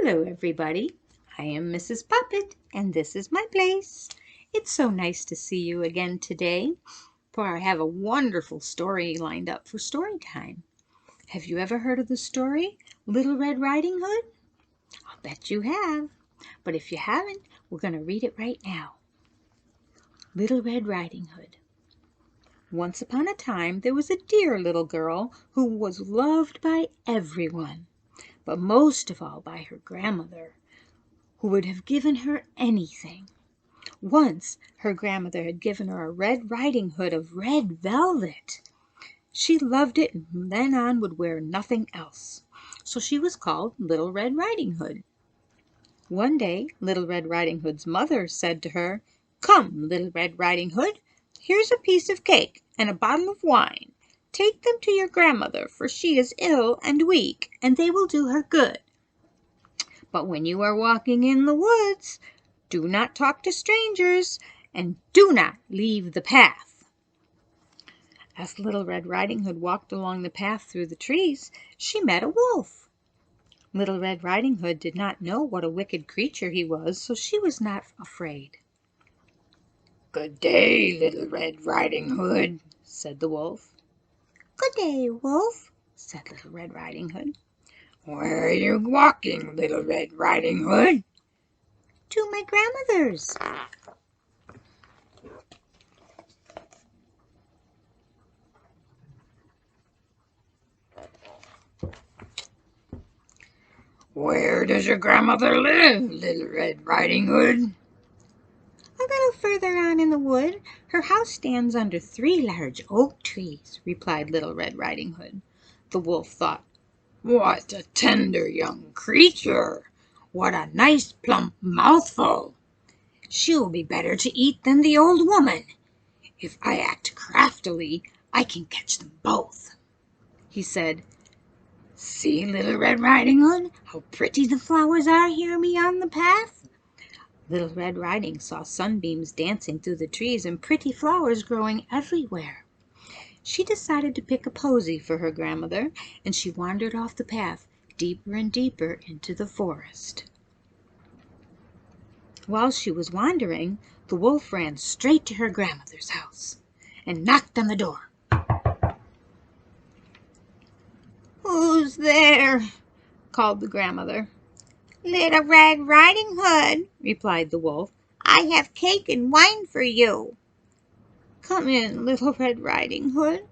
Hello, everybody. I am Mrs. Poppet, and this is my place. It's so nice to see you again today, for I have a wonderful story lined up for story time. Have you ever heard of the story, Little Red Riding Hood? I'll bet you have. But if you haven't, we're going to read it right now. Little Red Riding Hood. Once upon a time, there was a dear little girl who was loved by everyone, but most of all by her grandmother, who would have given her anything. Once her grandmother had given her a red riding hood of red velvet. She loved it and from then on would wear nothing else. So she was called Little Red Riding Hood. One day Little Red Riding Hood's mother said to her, "Come, Little Red Riding Hood, here's a piece of cake and a bottle of wine. Take them to your grandmother, for she is ill and weak, and they will do her good. But when you are walking in the woods, do not talk to strangers, and do not leave the path." As Little Red Riding Hood walked along the path through the trees, she met a wolf. Little Red Riding Hood did not know what a wicked creature he was, so she was not afraid. "Good day, Little Red Riding Hood," said the wolf. "Good day, wolf," said Little Red Riding Hood. "Where are you walking, Little Red Riding Hood?" "To my grandmother's." "Where does your grandmother live, Little Red Riding Hood?" "A little further on in the wood. Her house stands under 3 large oak trees," replied Little Red Riding Hood. The wolf thought, "What a tender young creature! What a nice plump mouthful! She will be better to eat than the old woman. If I act craftily, I can catch them both." He said, "See, Little Red Riding Hood, how pretty the flowers are here beyond the path." Little Red Riding saw sunbeams dancing through the trees and pretty flowers growing everywhere. She decided to pick a posy for her grandmother, and she wandered off the path deeper and deeper into the forest. While she was wandering, the wolf ran straight to her grandmother's house and knocked on the door. "Who's there?" called the grandmother. "Little Red Riding Hood," replied the wolf. "I have cake and wine for you." "Come in, Little Red Riding Hood,"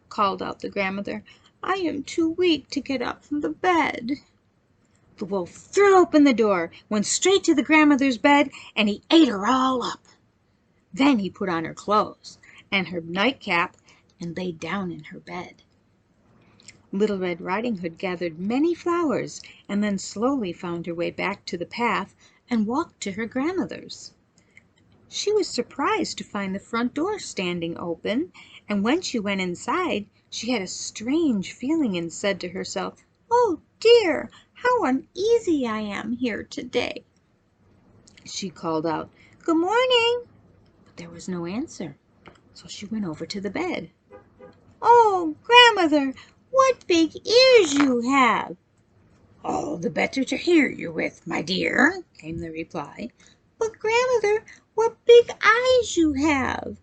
called out the grandmother. "I am too weak to get up from the bed." The wolf threw open the door, went straight to the grandmother's bed, and he ate her all up. Then he put on her clothes and her nightcap and lay down in her bed. Little Red Riding Hood gathered many flowers and then slowly found her way back to the path and walked to her grandmother's. She was surprised to find the front door standing open, and when she went inside, she had a strange feeling and said to herself, "Oh dear, how uneasy I am here today." She called out, "Good morning," but there was no answer, so she went over to the bed. "Oh, grandmother, what big ears you have!" "All the better to hear you with, my dear," came the reply. "But grandmother, what big eyes you have!"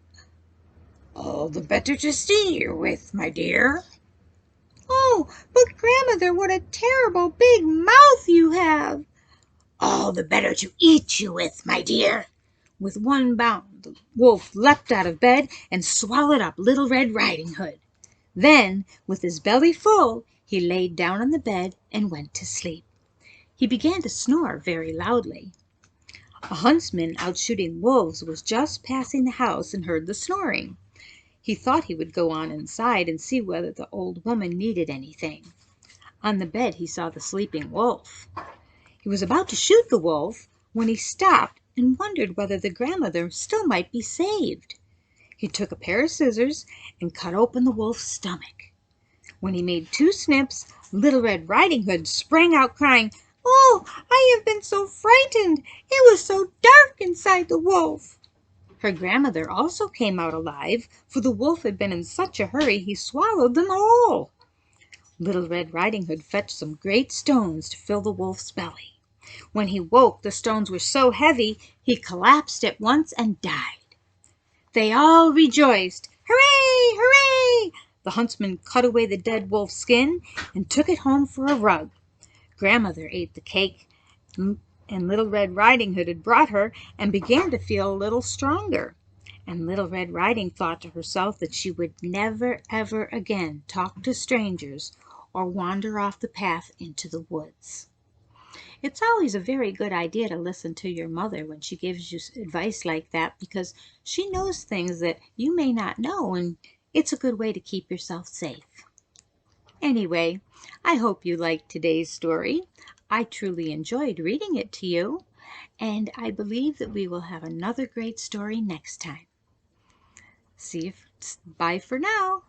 "All the better to see you with, my dear." "Oh, but grandmother, what a terrible big mouth you have!" "All the better to eat you with, my dear." With one bound, the wolf leapt out of bed and swallowed up Little Red Riding Hood. Then, with his belly full, he laid down on the bed and went to sleep. He began to snore very loudly. A huntsman out shooting wolves was just passing the house and heard the snoring. He thought he would go on inside and see whether the old woman needed anything. On the bed he saw the sleeping wolf. He was about to shoot the wolf when he stopped and wondered whether the grandmother still might be saved. He took a pair of scissors and cut open the wolf's stomach. When he made 2 snips, Little Red Riding Hood sprang out crying, "Oh, I have been so frightened! It was so dark inside the wolf." Her grandmother also came out alive, for the wolf had been in such a hurry he swallowed them whole. Little Red Riding Hood fetched some great stones to fill the wolf's belly. When he woke, the stones were so heavy he collapsed at once and died. They all rejoiced. Hooray! Hooray! The huntsman cut away the dead wolf's skin and took it home for a rug. Grandmother ate the cake, and Little Red Riding Hood had brought her, and began to feel a little stronger. And Little Red Riding thought to herself that she would never, ever again talk to strangers or wander off the path into the woods. It's always a very good idea to listen to your mother when she gives you advice like that, because she knows things that you may not know, and it's a good way to keep yourself safe. Anyway, I hope you liked today's story. I truly enjoyed reading it to you, and I believe that we will have another great story next time. See you. Bye for now.